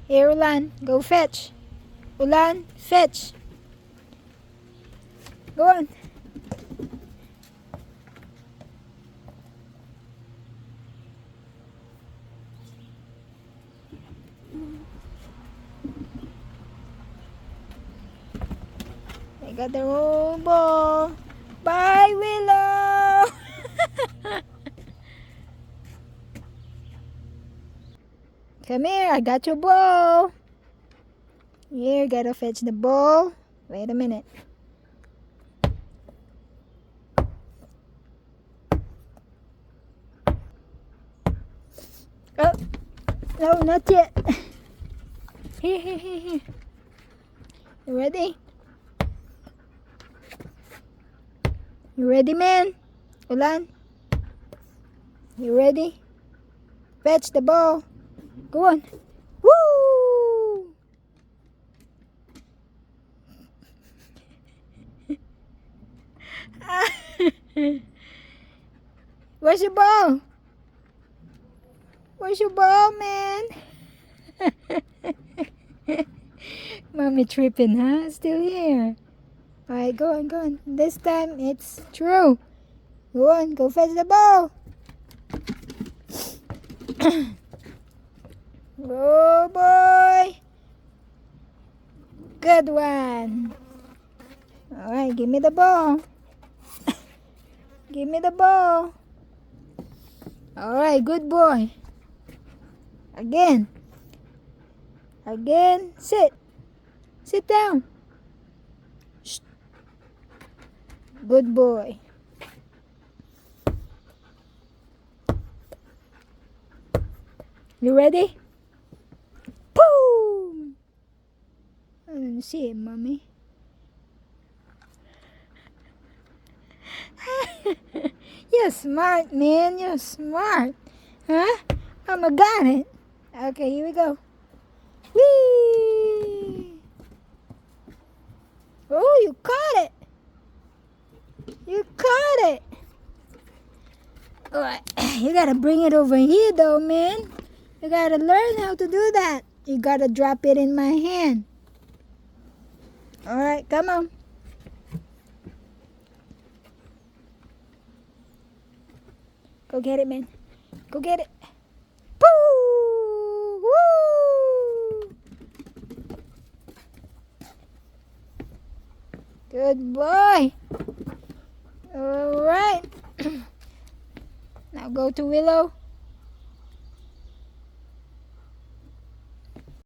Here, Ulan, go fetch. Ulan, fetch. Go on. I got the whole ball. Bye, Willow. Come here, I got your ball. Here, gotta fetch the ball. Wait a minute. Oh, no, not yet. Here. You ready? You ready, man? Ulan? You ready? Fetch the ball. Go on. Woo! Where's your ball? Where's your ball, man? Mommy tripping, huh? Still here. Alright, go on. This time it's true. Go on, go fetch the ball. Oh boy. Good one. Alright, give me the ball. Give me the ball. Alright, good boy. Again. Sit. Sit down. Shh. Good boy. You ready? Boom! I didn't see it, Mommy. You're smart, man. You're smart. Huh? Mama got it. Okay, here we go. Whee! Oh, you caught it. You caught it. Alright, you gotta bring it over here though, man. You gotta learn how to do that. You gotta drop it in my hand. Alright, come on. Go get it, man. Go get it. Boo! Woo! Good boy. Alright. Now go to Willow.